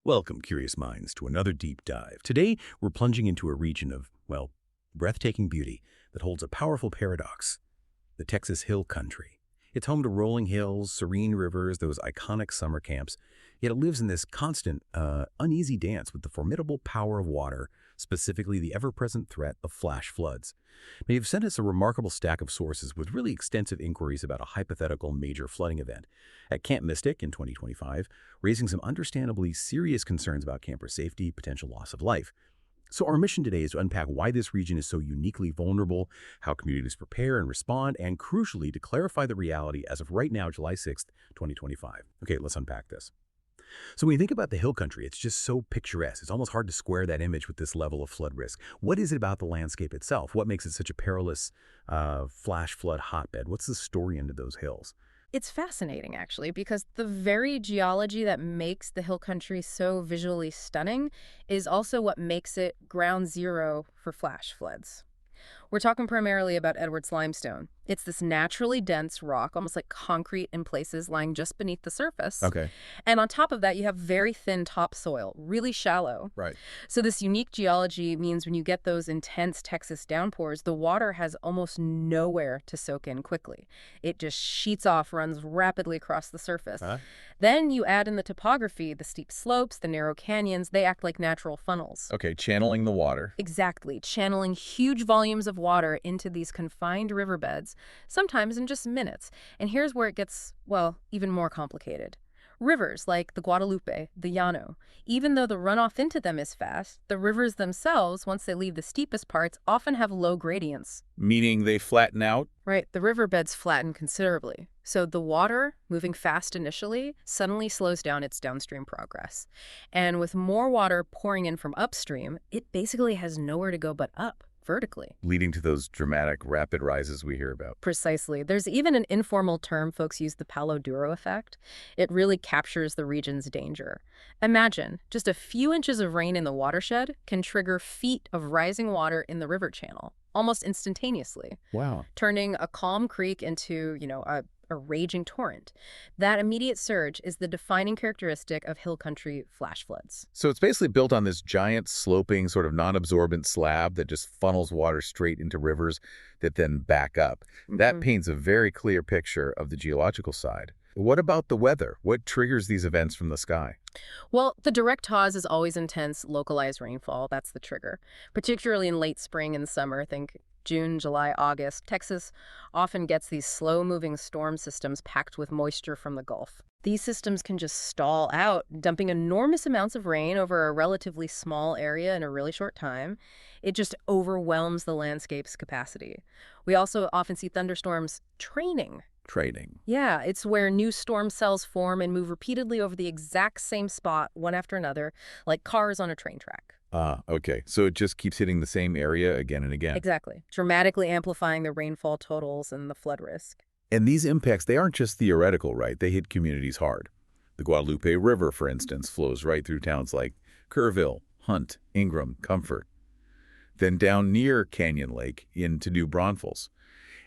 Welcome, curious minds, to another deep dive. Today, we're plunging into a region of, well, breathtaking beauty that holds a powerful paradox: the Texas Hill Country. It's home to rolling hills, serene rivers, those iconic summer camps, yet it lives in this constant, uneasy dance with the formidable power of water, specifically the ever-present threat of flash floods. Now, you've sent us a remarkable stack of sources with really extensive inquiries about a hypothetical major flooding event at Camp Mystic in 2025, raising some understandably serious concerns about camper safety, potential loss of life. So our mission today is to unpack why this region is so uniquely vulnerable, how communities prepare and respond, and crucially, to clarify the reality as of right now, July 6th, 2025. Okay, let's unpack this. So when you think about the hill country, it's just so picturesque. It's almost hard to square that image with this level of flood risk. What is it about the landscape itself? What makes it such a perilous flash flood hotbed? What's the story into those hills? It's fascinating, actually, because the very geology that makes the hill country so visually stunning is also what makes it ground zero for flash floods. We're talking primarily about Edwards limestone. It's this naturally dense rock, almost like concrete in places, lying just beneath the surface. Okay. And on top of that, you have very thin topsoil, really shallow. Right. So this unique geology means when you get those intense Texas downpours, the water has almost nowhere to soak in quickly. It just sheets off, runs rapidly across the surface. Huh? Then you add in the topography, the steep slopes, the narrow canyons, they act like natural funnels. Okay, channeling the water. Exactly, channeling huge volumes of water into these confined riverbeds, sometimes in just minutes. And here's where it gets, well, even more complicated. Rivers like the Guadalupe, the Llano, even though the runoff into them is fast, the rivers themselves, once they leave the steepest parts, often have low gradients. Meaning they flatten out? Right, the riverbeds flatten considerably. So the water, moving fast initially, suddenly slows down its downstream progress. And with more water pouring in from upstream, it basically has nowhere to go but up, vertically. Leading to those dramatic, rapid rises we hear about. Precisely. There's even an informal term folks use, the Palo Duro effect. It really captures the region's danger. Imagine, just a few inches of rain in the watershed can trigger feet of rising water in the river channel, almost instantaneously. Wow. Turning a calm creek into, a raging torrent. That immediate surge is the defining characteristic of hill country flash floods. So it's basically built on this giant, sloping, sort of non-absorbent slab that just funnels water straight into rivers that then back up. That paints a very clear picture of the geological side. What about the weather? What triggers these events from the sky? Well, the direct cause is always intense, localized rainfall. That's the trigger. Particularly in late spring and summer, think June, July, August. Texas often gets these slow-moving storm systems packed with moisture from the Gulf. These systems can just stall out, dumping enormous amounts of rain over a relatively small area in a really short time. It just overwhelms the landscape's capacity. We also often see thunderstorms training. Trading. Yeah, it's where new storm cells form and move repeatedly over the exact same spot, one after another, like cars on a train track. Ah, okay. So it just keeps hitting the same area again and again. Exactly, dramatically amplifying the rainfall totals and the flood risk. And these impacts, they aren't just theoretical, right? They hit communities hard. The Guadalupe River, for instance, flows right through towns like Kerrville, Hunt, Ingram, Comfort. Then down near Canyon Lake into New Braunfels.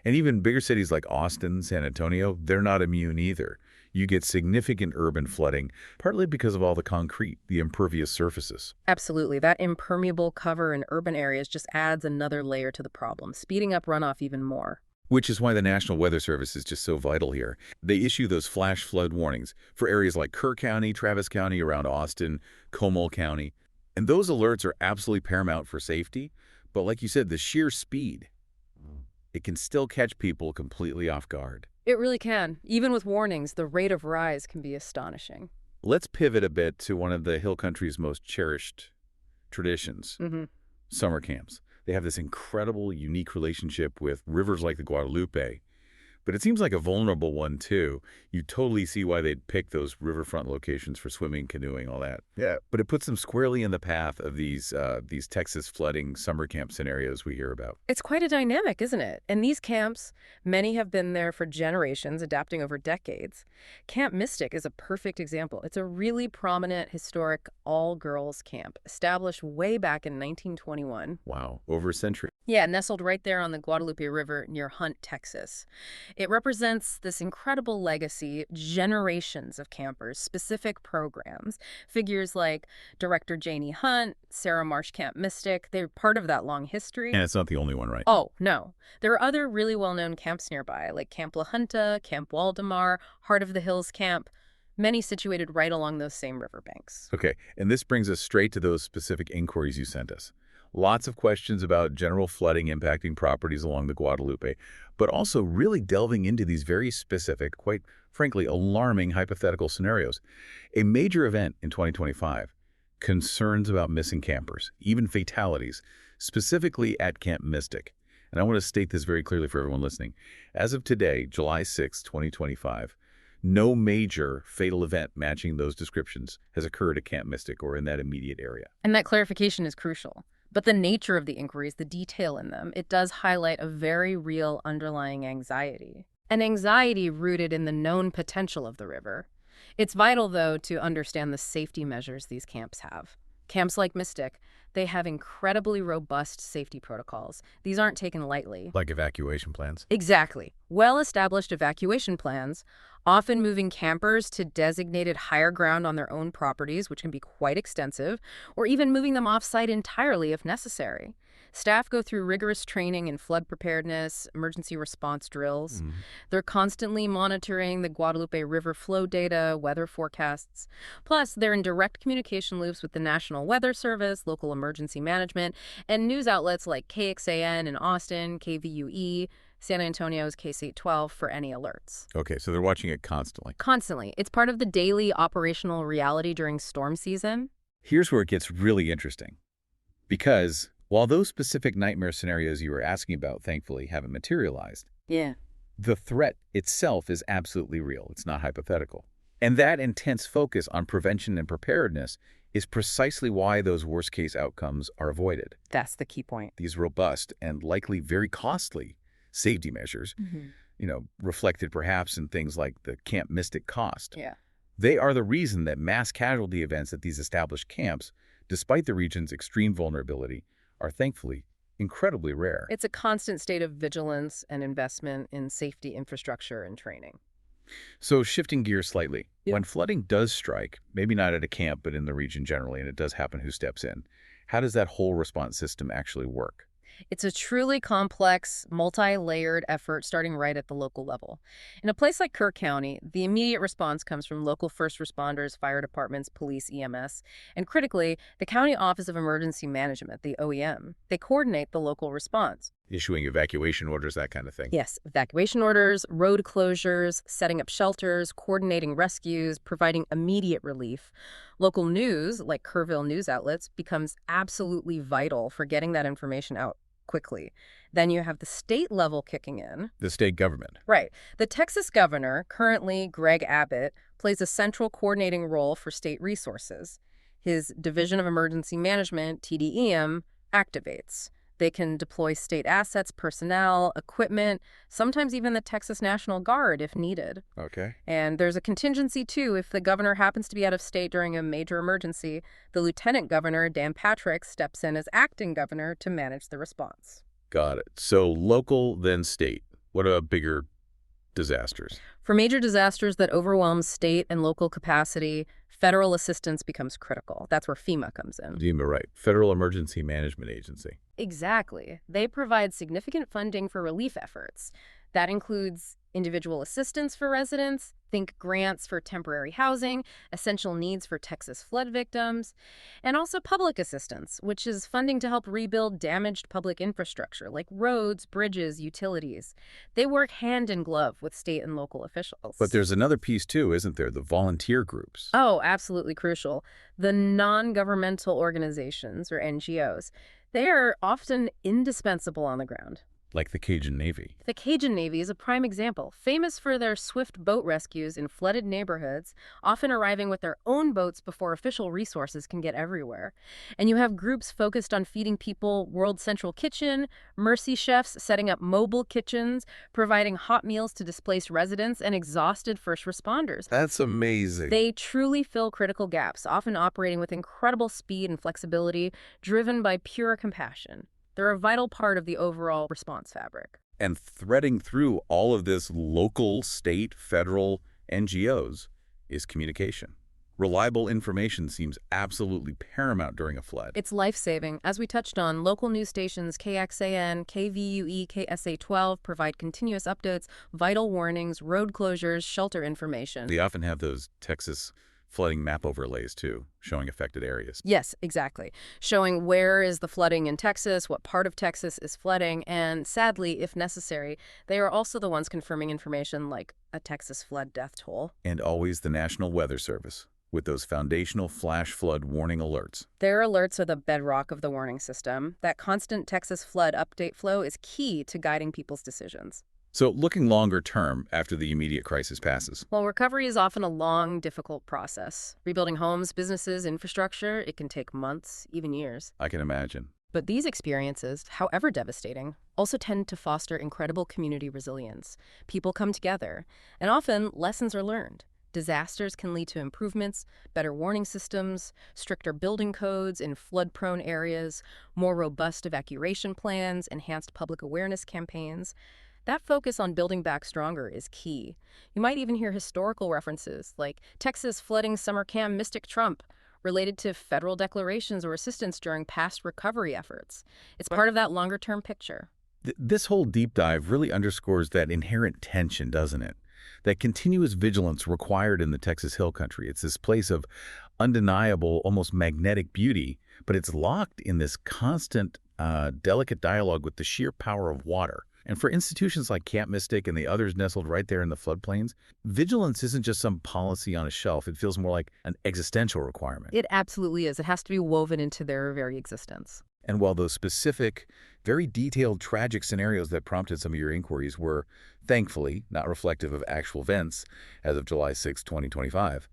And even bigger cities like Austin, San Antonio, they're not immune either. You get significant urban flooding, partly because of all the concrete, the impervious surfaces. Absolutely. That impermeable cover in urban areas just adds another layer to the problem, speeding up runoff even more. Which is why the National Weather Service is just so vital here. They issue those flash flood warnings for areas like Kerr County, Travis County, around Austin, Comal County. And those alerts are absolutely paramount for safety. But like you said, the sheer speed, it can still catch people completely off guard. It really can. Even with warnings, the rate of rise can be astonishing. Let's pivot a bit to one of the hill country's most cherished traditions, summer camps. They have this incredible, unique relationship with rivers like the Guadalupe, but it seems like a vulnerable one, too. You totally see why they'd pick those riverfront locations for swimming, canoeing, all that. Yeah. But it puts them squarely in the path of these Texas flooding summer camp scenarios we hear about. It's quite a dynamic, isn't it? And these camps, many have been there for generations, adapting over decades. Camp Mystic is a perfect example. It's a really prominent, historic, all-girls camp, established way back in 1921. Wow, over a century. Yeah, nestled right there on the Guadalupe River near Hunt, Texas. It represents this incredible legacy, generations of campers, specific programs. Figures like director Janie Hunt, Sarah Marsh Camp Mystic, they're part of that long history. And it's not the only one, right? Oh, no. There are other really well-known camps nearby, like Camp La Junta, Camp Waldemar, Heart of the Hills Camp, many situated right along those same riverbanks. Okay, and this brings us straight to those specific inquiries you sent us. Lots of questions about general flooding impacting properties along the Guadalupe, but also really delving into these very specific, quite frankly, alarming hypothetical scenarios. A major event in 2025, concerns about missing campers, even fatalities, specifically at Camp Mystic. And I want to state this very clearly for everyone listening. As of today, July 6, 2025, no major fatal event matching those descriptions has occurred at Camp Mystic or in that immediate area. And that clarification is crucial. But the nature of the inquiries, the detail in them, it does highlight a very real underlying anxiety. An anxiety rooted in the known potential of the river. It's vital, though, to understand the safety measures these camps have. Camps like Mystic, they have incredibly robust safety protocols. These aren't taken lightly. Like evacuation plans? Exactly. Well-established evacuation plans, often moving campers to designated higher ground on their own properties, which can be quite extensive, or even moving them off-site entirely if necessary. Staff go through rigorous training in flood preparedness, emergency response drills. They're constantly monitoring the Guadalupe River flow data, weather forecasts. Plus, they're in direct communication loops with the National Weather Service, local emergency management, and news outlets like KXAN in Austin, KVUE, San Antonio's KC-12 for any alerts. Okay, so they're watching it constantly. Constantly. It's part of the daily operational reality during storm season. Here's where it gets really interesting. Because while those specific nightmare scenarios you were asking about, thankfully, haven't materialized, the threat itself is absolutely real. It's not hypothetical. And that intense focus on prevention and preparedness is precisely why those worst-case outcomes are avoided. That's the key point. These robust and likely very costly safety measures, reflected perhaps in things like the Camp Mystic cost. They are the reason that mass casualty events at these established camps, despite the region's extreme vulnerability, are thankfully incredibly rare. It's a constant state of vigilance and investment in safety infrastructure and training. So shifting gears slightly, when flooding does strike, maybe not at a camp, but in the region generally, and it does happen who steps in, how does that whole response system actually work? It's a truly complex, multi-layered effort starting right at the local level. In a place like Kirk County, the immediate response comes from local first responders, fire departments, police, EMS, and critically, the County Office of Emergency Management, the OEM. They coordinate the local response. Issuing evacuation orders, that kind of thing. Yes, evacuation orders, road closures, setting up shelters, coordinating rescues, providing immediate relief. Local news, like Kerrville news outlets, becomes absolutely vital for getting that information out quickly. Then you have the state level kicking in. The state government. Right. The Texas governor, currently Greg Abbott, plays a central coordinating role for state resources. His Division of Emergency Management, TDEM, activates. They can deploy state assets, personnel, equipment, sometimes even the Texas National Guard if needed. Okay. And there's a contingency, too. If the governor happens to be out of state during a major emergency, the lieutenant governor, Dan Patrick, steps in as acting governor to manage the response. Got it. So local, then state. What about bigger disasters? For major disasters that overwhelm state and local capacity, federal assistance becomes critical. That's where FEMA comes in. FEMA, right. Federal Emergency Management Agency. Exactly. They provide significant funding for relief efforts. That includes individual assistance for residents, think grants for temporary housing, essential needs for Texas flood victims, and also public assistance, which is funding to help rebuild damaged public infrastructure like roads, bridges, utilities. They work hand in glove with state and local officials. But there's another piece too, isn't there? The volunteer groups. Oh, absolutely crucial. The non-governmental organizations, or NGOs, they are often indispensable on the ground. Like the Cajun Navy. The Cajun Navy is a prime example, famous for their swift boat rescues in flooded neighborhoods, often arriving with their own boats before official resources can get everywhere. And you have groups focused on feeding people World Central Kitchen, Mercy Chefs setting up mobile kitchens, providing hot meals to displaced residents and exhausted first responders. That's amazing. They truly fill critical gaps, often operating with incredible speed and flexibility, driven by pure compassion. They're a vital part of the overall response fabric. And threading through all of this local, state, federal, NGOs is communication. Reliable information seems absolutely paramount during a flood. It's life-saving. As we touched on, local news stations KXAN, KVUE, KSA-12 provide continuous updates, vital warnings, road closures, shelter information. They often have those Texas flooding map overlays, too, showing affected areas. Yes, exactly. Showing where is the flooding in Texas, what part of Texas is flooding, and sadly, if necessary, they are also the ones confirming information like a Texas flood death toll. And always the National Weather Service, with those foundational flash flood warning alerts. Their alerts are the bedrock of the warning system. That constant Texas flood update flow is key to guiding people's decisions. So looking longer term after the immediate crisis passes. While recovery is often a long, difficult process, rebuilding homes, businesses, infrastructure, it can take months, even years. I can imagine. But these experiences, however devastating, also tend to foster incredible community resilience. People come together, and often lessons are learned. Disasters can lead to improvements, better warning systems, stricter building codes in flood-prone areas, more robust evacuation plans, enhanced public awareness campaigns. That focus on building back stronger is key. You might even hear historical references like Texas flooding summer camp Mystic Trump, related to federal declarations or assistance during past recovery efforts. It's part of that longer-term picture. This whole deep dive really underscores that inherent tension, doesn't it? That continuous vigilance required in the Texas Hill Country. It's this place of undeniable, almost magnetic beauty, but it's locked in this constant, delicate dialogue with the sheer power of water. And for institutions like Camp Mystic and the others nestled right there in the floodplains, vigilance isn't just some policy on a shelf. It feels more like an existential requirement. It absolutely is. It has to be woven into their very existence. And while those specific, very detailed, tragic scenarios that prompted some of your inquiries were, thankfully, not reflective of actual events as of July 6, 2025,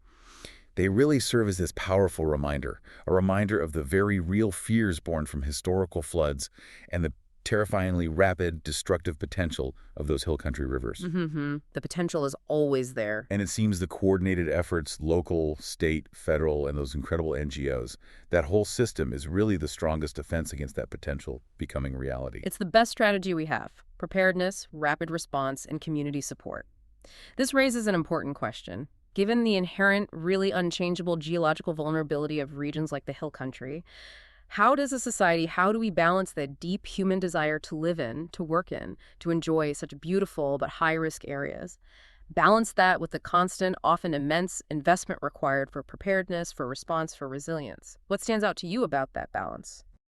they really serve as this powerful reminder, a reminder of the very real fears born from historical floods and the terrifyingly rapid, destructive potential of those hill country rivers. The potential is always there. And it seems the coordinated efforts, local, state, federal, and those incredible NGOs, that whole system is really the strongest defense against that potential becoming reality. It's the best strategy we have: preparedness, rapid response, and community support. This raises an important question. Given the inherent, really unchangeable geological vulnerability of regions like the Hill Country, how does a society, how do we balance the deep human desire to live in, to work in, to enjoy such beautiful but high-risk areas? Balance that with the constant, often immense investment required for preparedness, for response, for resilience. What stands out to you about that balance?